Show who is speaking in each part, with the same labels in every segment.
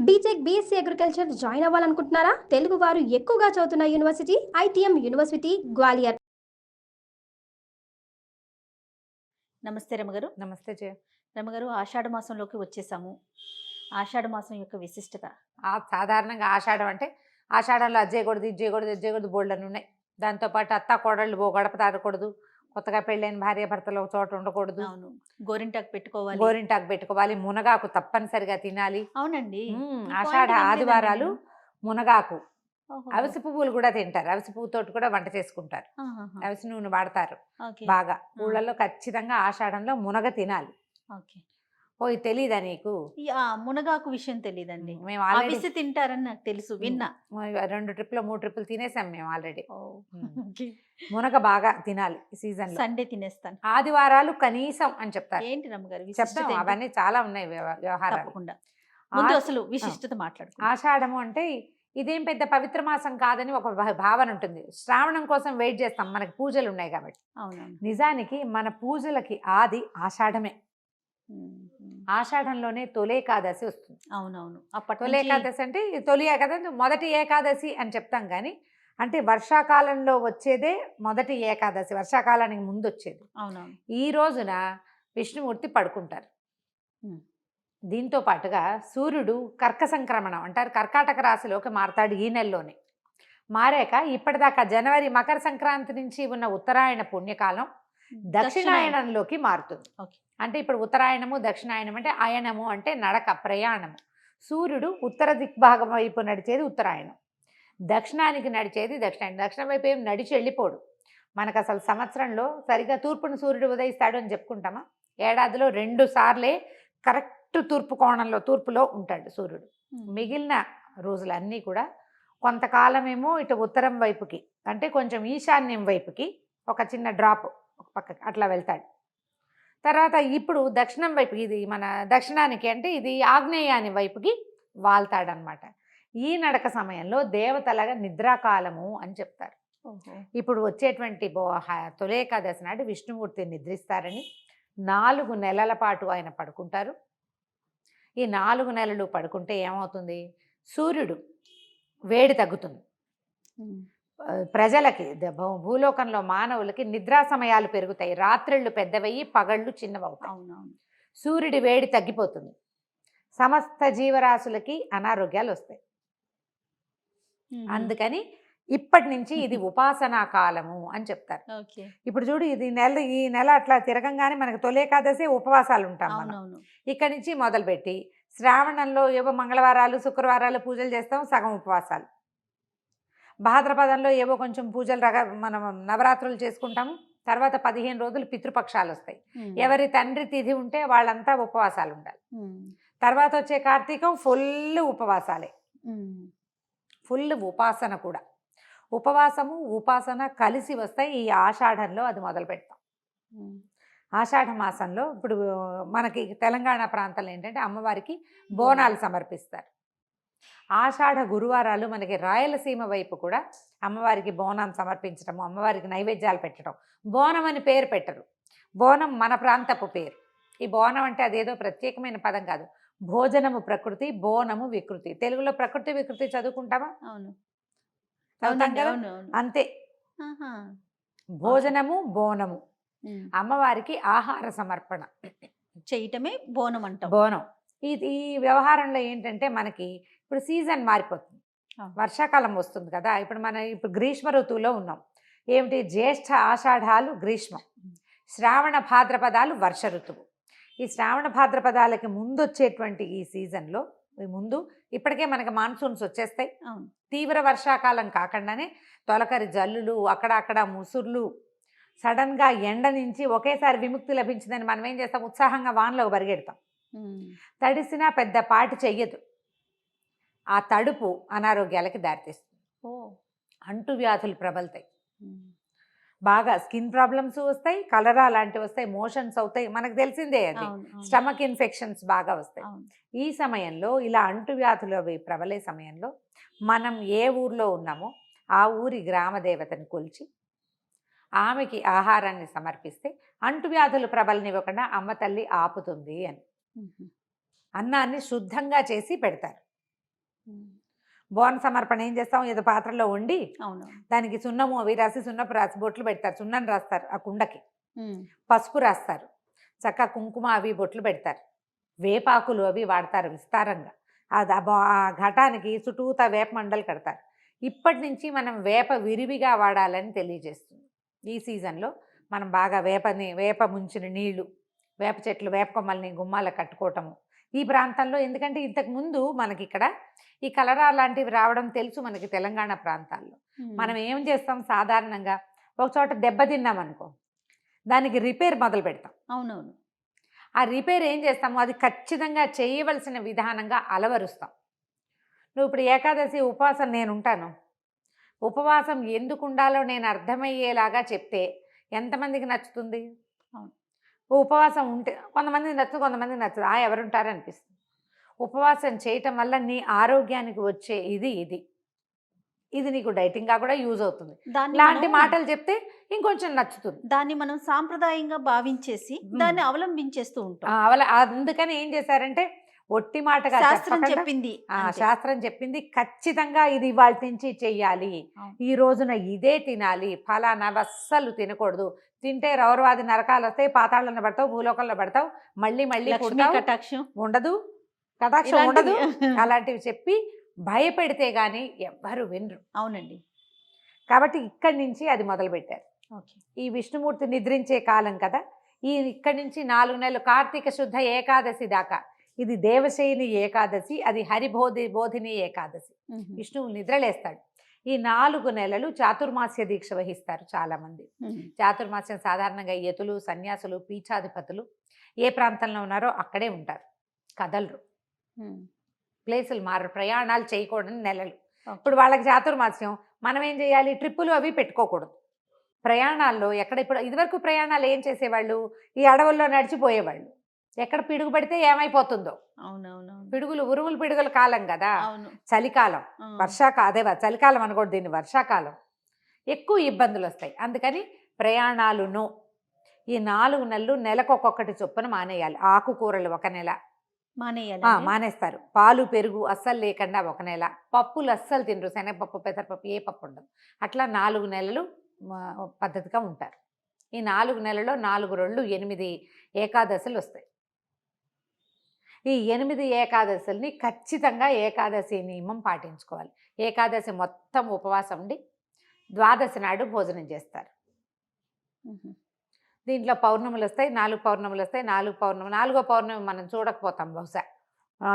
Speaker 1: BTech BSc agriculture join అవ్వాలనుకుంటున్నారా? తెలుగు వారు ఎక్కువగా చదువుతున్న యూనివర్సిటీ ఐటీఎం యూనివర్సిటీ గ్వాలియర్.
Speaker 2: నమస్తే రమగారు.
Speaker 3: నమస్తే జయ.
Speaker 2: రమగారు, ఆషాఢ మాసంలోకి వచ్చేసాము. ఆషాఢ మాసం యొక్క విశిష్టత.
Speaker 3: సాధారణంగా ఆషాఢం అంటే ఆషాఢంలో అది చేయకూడదు, ఇది చేయకూడదు, ఇది చేయకూడదు, బోల్డని ఉన్నాయి. దాంతోపాటు అత్త కోడళ్ళు గడప తారకూడదు, కొత్తగా పెళ్ళైన భార్య భర్తలు ఒక చోట ఉండకూడదు,
Speaker 2: అవును, గోరింటాకు పెట్టుకోవాలి,
Speaker 3: గోరింటాకు పెట్టుకోవాలి, మునగాకు తప్పనిసరిగా తినాలి.
Speaker 2: అవునండి.
Speaker 3: ఆషాఢ ఆదివారాలు మునగాకు,
Speaker 2: ఓహో.
Speaker 3: అవిసి పువ్వులు కూడా తింటారు. అవిసి పువ్వుతోటి కూడా వంట చేసుకుంటారు.
Speaker 2: ఆహాహా.
Speaker 3: అవిసి నూనె వాడతారు
Speaker 2: ఓకే.
Speaker 3: బాగా. ఊళ్ళల్లో ఖచ్చితంగా ఆషాఢంలో మునగ తినాలి.
Speaker 2: ఓకే.
Speaker 3: ఓ ఇది తెలీదా నీకు?
Speaker 2: మునగాకు విషయం తెలియదండి.
Speaker 3: మేము ఆల్రెడీ
Speaker 2: అవిసి తింటారని నాకు తెలుసు, విన్నా.
Speaker 3: 2 ట్రిప్లు 3 ట్రిప్పులు తినేసాం మేము ఆల్రెడీ.
Speaker 2: ఓ.
Speaker 3: మునగ బాగా తినాలి ఈ సీజన్ లో.
Speaker 2: సండే తినేస్తాను.
Speaker 3: ఆదివారాలు కనీసం అని చెప్తారు.
Speaker 2: ఏంటి రమ్మగారు
Speaker 3: చెప్తాం,
Speaker 2: విశిష్టత ఏంటి?
Speaker 3: అవన్నీ చాలా ఉన్నాయి వ్యవహారాలు.
Speaker 2: తప్పకుండా. ముందు అసలు విశిష్టత మాట్లాడుకుందాం.
Speaker 3: ఆషాఢము అంటే ఇదేం పెద్ద పవిత్ర మాసం కాదని ఒక భావన ఉంటుంది. శ్రావణం కోసం వెయిట్ చేస్తాం, మనకి పూజలు ఉన్నాయి కాబట్టి.
Speaker 2: అవునవును.
Speaker 3: నిజానికి మన పూజలకి ఆది ఆషాఢమే. ఆషాఢంలోనే తొలి ఏకాదశి వస్తుంది.
Speaker 2: అవునవును.
Speaker 3: తొలి ఏకాదశి అంటే తొలి ఏకాదశి, మొదటి ఏకాదశి అని చెప్తాం. కానీ అంటే వర్షాకాలంలో వచ్చేదే మొదటి ఏకాదశి, వర్షాకాలానికి ముందు వచ్చేది.
Speaker 2: అవునవును.
Speaker 3: ఈ రోజున విష్ణుమూర్తి పడుకుంటారు. దీంతో పాటుగా సూర్యుడు కర్క సంక్రమణం అంటారు, కర్కాటక రాశిలోకి మారతాడు ఈ నెలలోనే. మారాక ఇప్పటిదాకా జనవరి మకర సంక్రాంతి నుంచి ఉన్న ఉత్తరాయణ పుణ్యకాలం దక్షిణాయనంలోకి మారుతుంది. అంటే ఇప్పుడు ఉత్తరాయణము దక్షిణాయనం అంటే అయనము అంటే నడక, ప్రయాణము. సూర్యుడు ఉత్తర దిగ్భాగం వైపు నడిచేది ఉత్తరాయణం, దక్షిణానికి నడిచేది దక్షిణాయనం. దక్షిణం వైపు ఏం నడిచి వెళ్ళిపోడు. మనకు అసలు సంవత్సరంలో సరిగా తూర్పును సూర్యుడు ఉదయిస్తాడు అని చెప్పుకుంటామా? ఏడాదిలో 2 సార్లే కరెక్ట్ తూర్పు కోణంలో, తూర్పులో ఉంటాడు సూర్యుడు. మిగిలిన రోజులన్నీ కూడా కొంతకాలమేమో ఇటు ఉత్తరం వైపుకి, అంటే కొంచెం ఈశాన్యం వైపుకి ఒక చిన్న డ్రాప్ ఒక పక్కకి అట్లా వెళ్తాడు. తర్వాత ఇప్పుడు దక్షిణం వైపు, ఇది మన దక్షిణానికి అంటే ఇది ఆగ్నేయాని వైపుకి వాళ్తాడనమాట. ఈ నడక సమయంలో దేవతలగా నిద్రాకాలము అని చెప్తారు. ఇప్పుడు వచ్చేటువంటి తొలి ఏకాదశి నాడు విష్ణుమూర్తి నిద్రిస్తారని 4 నెలల పాటు ఆయన పడుకుంటారు. ఈ 4 నెలలు పడుకుంటే ఏమవుతుంది? సూర్యుడు వేడి తగ్గుతుంది. ప్రజలకి, భూలోకంలో మానవులకి నిద్రా సమయాలు పెరుగుతాయి. రాత్రిళ్ళు పెద్దవయ్యి పగళ్ళు చిన్నవవుతాయి.
Speaker 2: అవునవును.
Speaker 3: సూర్యుడి వేడి తగ్గిపోతుంది. సమస్త జీవరాశులకి అనారోగ్యాలు వస్తాయి. అందుకని ఇప్పటి నుంచి ఇది ఉపాసనా కాలము అని చెప్తారు. ఇప్పుడు చూడు, ఈ నెల అట్లా తిరగంగానే మనకు తొలి ఏకాదశి ఉపవాసాలు ఉంటాం మనం. ఇక్కడి నుంచి మొదలుపెట్టి శ్రావణంలో ఏవో మంగళవారాలు శుక్రవారాలు పూజలు చేస్తాం, సగం ఉపవాసాలు. భాద్రపదంలో ఏవో కొంచెం పూజలు మనం నవరాత్రులు చేసుకుంటాము. తర్వాత 15 రోజులు పితృపక్షాలు వస్తాయి. ఎవరి తండ్రి తిథి ఉంటే వాళ్ళంతా ఉపవాసాలు ఉండాలి. తర్వాత వచ్చే కార్తీకం ఫుల్ ఉపవాసాలే, ఫుల్ ఉపాసన కూడా. ఉపవాసము ఉపాసన కలిసి వస్తాయి. ఈ ఆషాఢంలో అది మొదలు పెడతాం. ఆషాఢ మాసంలో ఇప్పుడు మనకి తెలంగాణ ప్రాంతంలో ఏంటంటే అమ్మవారికి బోనాలు సమర్పిస్తారు. ఆషాఢ గురువారాలు మనకి రాయలసీమ వైపు కూడా అమ్మవారికి బోనం సమర్పించడము, అమ్మవారికి నైవేద్యాలు పెట్టడం. బోనం అని పేరు పెట్టరు, బోనం మన ప్రాంతపు పేరు. ఈ బోనం అంటే అదేదో ప్రత్యేకమైన పదం కాదు. భోజనము ప్రకృతి, బోనము వికృతి. తెలుగులో ప్రకృతి వికృతి చదువుకుంటామా? అవును, అంతే. భోజనము బోనము, అమ్మవారికి ఆహార సమర్పణ
Speaker 2: చేయటమే బోనం అంటాం.
Speaker 3: బోనం. ఈ వ్యవహారంలో ఏంటంటే మనకి ఇప్పుడు సీజన్ మారిపోతుంది. వర్షాకాలం వస్తుంది కదా. ఇప్పుడు గ్రీష్మ ఋతువులో ఉన్నాం. ఏమిటి? జ్యేష్ఠ ఆషాఢాలు గ్రీష్మం, శ్రావణ భాద్రపదాలు వర్ష ఋతువు. ఈ శ్రావణ భాద్రపదాలకి ముందు వచ్చేటువంటి ఈ సీజన్లో ముందు ఇప్పటికే మనకి మాన్సూన్స్ వచ్చేస్తాయి. తీవ్ర వర్షాకాలం కాకుండానే తొలకరి జల్లులు, అక్కడక్కడ ముసుర్లు, సడన్గా ఎండ నుంచి ఒకేసారి విముక్తి లభించిందని మనం ఏం చేస్తాం? ఉత్సాహంగా వానలో పరిగెడతాం. తడిసినా పెద్ద పాటి చెయ్యదు. ఆ తడుపు అనారోగ్యాలకి దారితీస్తుంది. అంటువ్యాధులు ప్రబలుతాయి, బాగా స్కిన్ ప్రాబ్లమ్స్ వస్తాయి, కలరా లాంటివి వస్తాయి, మోషన్స్ అవుతాయి. మనకు తెలిసిందే అది. స్టమక్ ఇన్ఫెక్షన్స్ బాగా వస్తాయి. ఈ సమయంలో ఇలా అంటువ్యాధులు అవి ప్రబలే సమయంలో మనం ఏ ఊర్లో ఉన్నామో ఆ ఊరి గ్రామదేవతని కొలిచి ఆమెకి ఆహారాన్ని సమర్పిస్తే అంటువ్యాధులు ప్రబలనివ్వకుండా అమ్మ తల్లి ఆపుతుంది అని. అన్నాన్ని శుద్ధంగా చేసి పెడతారు. బోన సమర్పణ ఏం చేస్తాం, ఏదో పాత్రలో వండి
Speaker 2: అవును.
Speaker 3: దానికి సున్నము అవి రాసి సున్నపు రాసి బొట్లు పెడతారు, సున్నం రాస్తారు ఆ కుండకి, పసుపు రాస్తారు, చక్కగా కుంకుమ అవి బొట్లు పెడతారు, వేపాకులు అవి వాడతారు విస్తారంగా. ఆ ఘటానికి చుట్టూతా వేప మండలు కడతారు. ఇప్పటి నుంచి మనం వేప విరివిగా వాడాలని తెలియజేస్తుంది. ఈ సీజన్లో మనం బాగా వేప ముంచిన నీళ్లు, వేప చెట్లు, వేప కొమ్మల్ని గుమ్మాలకు కట్టుకోవటము ఈ ప్రాంతంలో. ఎందుకంటే ఇంతకుముందు మనకి ఇక్కడ ఈ కలరా లాంటివి రావడం తెలుసు మనకి తెలంగాణ ప్రాంతాల్లో. మనం ఏం చేస్తాం, సాధారణంగా ఒక చోట దెబ్బతిన్నాం అనుకో, దానికి రిపేర్ మొదలు పెడతాం.
Speaker 2: అవునవును.
Speaker 3: ఆ రిపేర్ ఏం చేస్తామో అది ఖచ్చితంగా చేయవలసిన విధానంగా అలవరుస్తాం. నువ్వు ఇప్పుడు ఏకాదశి ఉపవాసం నేను ఉంటాను, ఉపవాసం ఎందుకు ఉండాలో నేను అర్థమయ్యేలాగా చెప్తే ఎంతమందికి నచ్చుతుంది? ఉపవాసం ఉంటే కొంతమందికి నచ్చుతుంది, కొంతమందికి నచ్చదు. ఎవరుంటారు అనిపిస్తుంది. ఉపవాసం చేయటం వల్ల నీ ఆరోగ్యానికి వచ్చే ఇది నీకు డైటింగ్గా కూడా యూజ్ అవుతుంది. ఇలాంటి మాటలు చెప్తే ఇంకొంచెం నచ్చుతుంది.
Speaker 2: దాన్ని మనం సాంప్రదాయంగా భావించేసి దాన్ని అవలంబించేస్తూ ఉంటాం.
Speaker 3: అందుకని ఏం చేశారంటే ఒట్టి మాటగా శాస్త్రం చెప్పింది ఖచ్చితంగా ఇది ఇవాళ నుంచి చెయ్యాలి, ఈ రోజున ఇదే తినాలి, ఫలానా అస్సలు తినకూడదు, తింటే రౌరవాది నరకాలు వస్తాయి, పాతాళంలో పడతావు, భూలోకంలో పడతావు, మళ్ళీ
Speaker 2: కటాక్షం
Speaker 3: ఉండదు, అలాంటివి చెప్పి భయపెడితే గానీ ఎవ్వరు వినరు.
Speaker 2: అవునండి.
Speaker 3: కాబట్టి ఇక్కడి నుంచి అది మొదలుపెట్టారు. ఈ విష్ణుమూర్తి నిద్రించే కాలం కదా, ఇక్కడి నుంచి 4 నెలలు కార్తీక శుద్ధ ఏకాదశి దాకా ఇది దేవశయని ఏకాదశి, అది బోధిని ఏకాదశి. విష్ణువు నిద్రలేస్తాడు. ఈ 4 నెలలు చాతుర్మాస్య దీక్ష వహిస్తారు చాలామంది. చాతుర్మాస్యం సాధారణంగా యతులు, సన్యాసులు, పీఠాధిపతులు ఏ ప్రాంతంలో ఉన్నారో అక్కడే ఉంటారు, కదలరు, ప్లేసులు మారరు, ప్రయాణాలు చేయకూడని నెలలు. ఇప్పుడు వాళ్ళకి చాతుర్మాస్యం, మనం ఏం చేయాలి, ట్రిప్పులు అవి పెట్టుకోకూడదు. ప్రయాణాల్లో ఇప్పుడు ఇదివరకు ప్రయాణాలు ఏం చేసేవాళ్ళు, ఈ అడవుల్లో నడిచిపోయేవాళ్ళు. ఎక్కడ పిడుగు పడితే ఏమైపోతుందో. ఉరుములు పిడుగుల కాలం కదా, చలికాలం, చలికాలం అనకూడదు దీన్ని, వర్షాకాలం, ఎక్కువ ఇబ్బందులు వస్తాయి. అందుకని ప్రయాణాలును ఈ 4 నెలలు నెలకొక్కొక్కటి చొప్పున మానేయాలి. ఆకుకూరలు 1 నెల మానేస్తారు, పాలు పెరుగు అస్సలు లేకుండా 1 నెల, పప్పులు అస్సలు తినరు, శనగపప్పు, పెసరపప్పు, ఏ పప్పు ఉండదు. అట్లా 4 నెలలు పద్ధతిగా ఉంటారు. ఈ 4 నెలల్లో 4 రోజులు 8 ఏకాదశులు వస్తాయి. ఈ 8 ఏకాదశుల్ని ఖచ్చితంగా ఏకాదశి నియమం పాటించుకోవాలి. ఏకాదశి మొత్తం ఉపవాసం ఉండి ద్వాదశి నాడు భోజనం చేస్తారు. దీంట్లో పౌర్ణములు వస్తాయి, 4 పౌర్ణములు వస్తాయి. 4వ పౌర్ణమి మనం చూడకపోతాం బహుశా.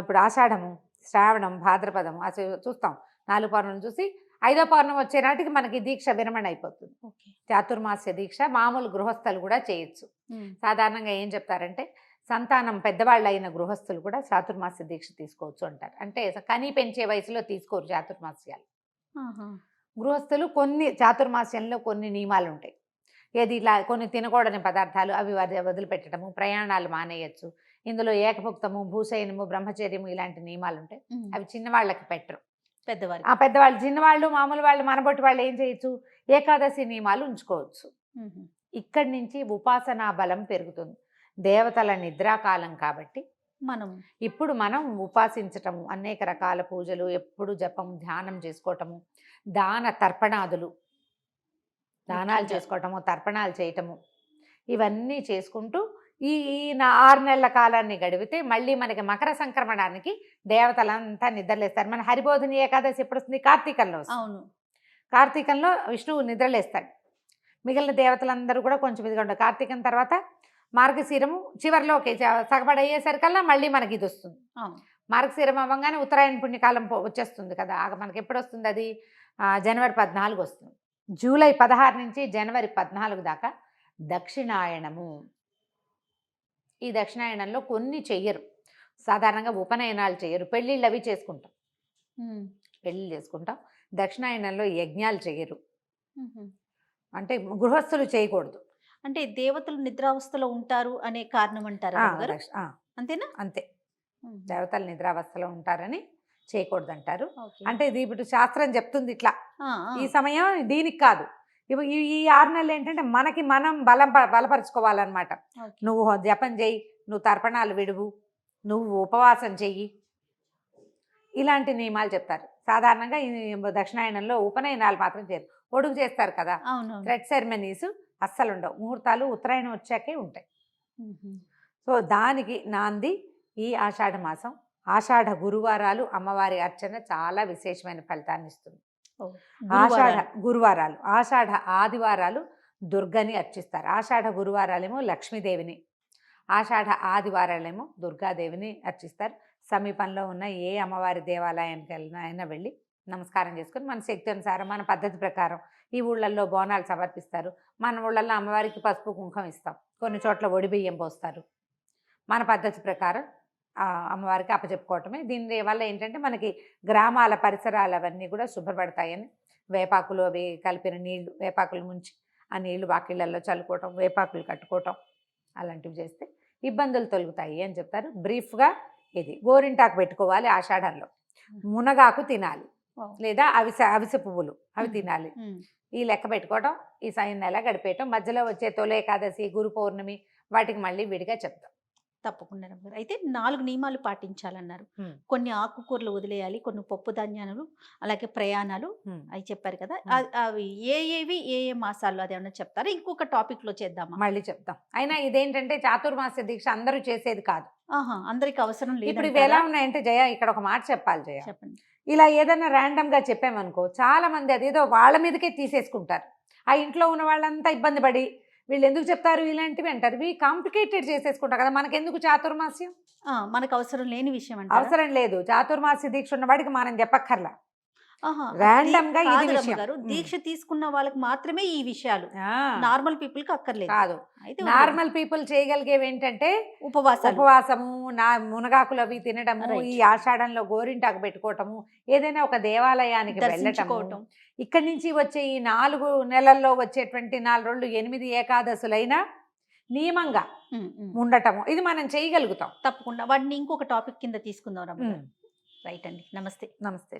Speaker 3: ఇప్పుడు ఆషాఢము, శ్రావణం, భాద్రపదము చూస్తాం. 4 పౌర్ణమి చూసి 5వ పౌర్ణమి వచ్చే నాటికి మనకి దీక్ష విరమణ అయిపోతుంది. చాతుర్మాస్య దీక్ష మామూలు గృహస్థులు కూడా చేయొచ్చు. సాధారణంగా ఏం చెప్తారంటే సంతానం పెద్దవాళ్ళు అయిన గృహస్థులు కూడా చాతుర్మాస్య దీక్ష తీసుకోవచ్చు అంటారు. అంటే కనీ పెంచే వయసులో తీసుకోరు చాతుర్మాస్యాలు. గృహస్థులు కొన్ని చాతుర్మాస్యంలో కొన్ని నియమాలు ఉంటాయి. ఇలా కొన్ని తినకూడని పదార్థాలు అవి వదిలిపెట్టడము, ప్రయాణాలు మానేయచ్చు. ఇందులో ఏకభుక్తము, భూశయనము, బ్రహ్మచర్యము ఇలాంటి నియమాలు ఉంటాయి. అవి చిన్నవాళ్ళకి పెట్టరు, పెద్దవాళ్ళు. చిన్నవాళ్ళు, మామూలు వాళ్ళు, మనబొట్టి వాళ్ళు ఏం చేయొచ్చు, ఏకాదశి నియమాలు ఉంచుకోవచ్చు. ఇక్కడి నుంచి ఉపాసనా బలం పెరుగుతుంది. దేవతల నిద్రాకాలం కాబట్టి ఇప్పుడు మనం ఉపాసించటము, అనేక రకాల పూజలు, ఎప్పుడు జపం, ధ్యానం చేసుకోవటము, దానాలు చేసుకోవటము, తర్పణాలు చేయటము, ఇవన్నీ చేసుకుంటూ ఈ 6 నెలల కాలాన్ని గడిపితే మళ్ళీ మనకి మకర సంక్రమణానికి దేవతలంతా నిద్రలేస్తారు. మన హరిబోధిని ఏకాదశి ఎప్పుడు వస్తుంది, కార్తీకంలో వస్తుంది. కార్తీకంలో విష్ణువు నిద్రలేస్తాడు. మిగిలిన దేవతలందరూ కూడా కొంచెం ఇదిగా ఉంటారు. కార్తీకం తర్వాత మార్గశీరము చివరిలోకి సగపడయ్యేసరికల్లా మళ్ళీ మనకి ఇది వస్తుంది. మార్గశీరం అవ్వగానే ఉత్తరాయణ పుణ్యకాలం వచ్చేస్తుంది కదా, మనకి ఎప్పుడు వస్తుంది అది, జనవరి 14 వస్తుంది. జూలై 16 నుంచి జనవరి 14 దాకా దక్షిణాయనము. ఈ దక్షిణాయనంలో కొన్ని చెయ్యరు, సాధారణంగా ఉపనయనాలు చేయరు, పెళ్ళిళ్ళు అవి చేసుకుంటాం, దక్షిణాయనంలో యజ్ఞాలు చేయరు, అంటే గృహస్థులు చేయకూడదు.
Speaker 2: అంటే దేవతలు నిద్రావస్థలో ఉంటారు అనే కారణం అంటారు, అంతేనా?
Speaker 3: అంతే, దేవతలు నిద్రావస్థలో ఉంటారని చేయకూడదు అంటారు. అంటే ఇది ఇప్పుడు శాస్త్రం చెప్తుంది ఇట్లా, ఈ సమయం దీనికి కాదు. ఇప్పుడు ఈ 6 నెలలు ఏంటంటే మనకి మనం బలపరుచుకోవాలన్నమాట. నువ్వు జపం చెయ్యి, నువ్వు తర్పణాలు విడువు, నువ్వు ఉపవాసం చెయ్యి, ఇలాంటి నియమాలు చెప్తారు. సాధారణంగా ఈ దక్షిణాయనంలో ఉపనయనాలు మాత్రం చేయరు. ఒడుగు చేస్తారు కదా,
Speaker 2: అవునవును.
Speaker 3: థ్రెడ్ సెరమనీస్ అస్సలు ఉండవు. ముహూర్తాలు ఉత్తరాయణం వచ్చాకే ఉంటాయి. సో దానికి నాంది ఈ ఆషాఢ మాసం. ఆషాఢ గురువారాలు అమ్మవారి అర్చన చాలా విశేషమైన ఫలితాన్ని ఇస్తుంది. ఆషాఢ గురువారాలు, ఆషాఢ ఆదివారాలు దుర్గని అర్చిస్తారు. ఆషాఢ గురువారాలేమో లక్ష్మీదేవిని, ఆషాఢ ఆదివారాలేమో దుర్గాదేవిని అర్చిస్తారు. సమీపంలో ఉన్న ఏ అమ్మవారి దేవాలయానికి అయినా వెళ్ళి నమస్కారం చేసుకొని మన శక్తి అనుసారం మన పద్ధతి ప్రకారం ఈ ఊళ్ళల్లో బోనాలు సమర్పిస్తారు. మన ఊళ్ళల్లో అమ్మవారికి పసుపు కుంకుమ ఇస్తాం, కొన్ని చోట్ల ఒడిబియ్యం పోస్తారు. మన పద్ధతి ప్రకారం అమ్మవారికి అప్పచెప్పుకోవటమే. దీని వల్ల ఏంటంటే మనకి గ్రామాల పరిసరాలు అవన్నీ కూడా శుభ్రపడతాయని, వేపాకులు అవి కలిపిన నీళ్లు, వేపాకులు ముంచి ఆ నీళ్లు వాకిళ్ళల్లో చల్లుకోవటం, వేపాకులు కట్టుకోవటం అలాంటివి చేస్తే ఇబ్బందులు తొలుగుతాయి అని చెప్తారు. బ్రీఫ్గా ఇది గోరింటాకు పెట్టుకోవాలి ఆషాఢంలో, మునగాకు తినాలి, లేదా అవిసె పువ్వులు అవి తినాలి. ఈ లెక్క పెట్టుకోవటం, ఈ నెల గడిపేయటం. మధ్యలో వచ్చే తొలి ఏకాదశి, గురు పౌర్ణమి వాటికి మళ్ళీ విడిగా చెప్తాం.
Speaker 2: తప్పకుండా రమ్మగారు. అయితే 4 నియమాలు పాటించాలన్నారు. కొన్ని ఆకుకూరలు వదిలేయాలి, కొన్ని పప్పు ధాన్యాలు, అలాగే ప్రయాణాలు అవి చెప్పారు కదా. అవి ఏవి ఏ మాసాల్లో అదేమన్నా చెప్తారా? ఇంకొక టాపిక్ లో చేద్దామా?
Speaker 3: మళ్ళీ చెప్తాం. అయినా ఇదేంటంటే చాతుర్మాస్య దీక్ష అందరూ చేసేది కాదు.
Speaker 2: అందరికి అవసరం లేదు.
Speaker 3: ఇప్పుడు ఇవి ఎలా ఉన్నాయంటే జయ, ఇక్కడ ఒక మాట చెప్పాలి జయ.
Speaker 2: చెప్పండి.
Speaker 3: ఇలా ఏదైనా ర్యాండమ్ గా చెప్పామనుకో, చాలా మంది అదేదో వాళ్ళ మీదకే తీసేసుకుంటారు. ఆ ఇంట్లో ఉన్న వాళ్ళంతా ఇబ్బంది పడి వీళ్ళు ఎందుకు చెప్తారు ఇలాంటివి అంటారు. ఇవి కాంప్లికేటెడ్ చేసేసుకుంటారు కదా. మనకెందుకు చాతుర్మాస్యం?
Speaker 2: మనకు అవసరం లేని విషయం అంటే
Speaker 3: అవసరం లేదు. చాతుర్మాస్య దీక్ష ఉన్న వాడికి మనం చెప్పక్కర్లా. ర్యాండమ్ గా ఇది విషయం.
Speaker 2: దీక్ష తీసుకున్న వాళ్ళకి మాత్రమే ఈ విషయాలు, నార్మల్ పీపుల్ కి అక్కర్లేదు.
Speaker 3: కాదు, నార్మల్ పీపుల్ చేయగలిగేవి ఏంటంటే ఉపవాసము, మునగాకులు అవి తినడము, ఈ ఆషాఢంలో గోరింటాకు పెట్టుకోవటము, ఏదైనా ఒక దేవాలయానికి వెళ్ళటం. ఇక్కడి నుంచి వచ్చే ఈ 4 నెలల్లో వచ్చేటువంటి 4 రోజులు 8 ఏకాదశులైనా నియమంగా ఉండటము, ఇది మనం చేయగలుగుతాం.
Speaker 2: తప్పకుండా వాటిని ఇంకొక టాపిక్ కింద తీసుకుందాం. రైట్ అండి. నమస్తే.
Speaker 3: నమస్తే.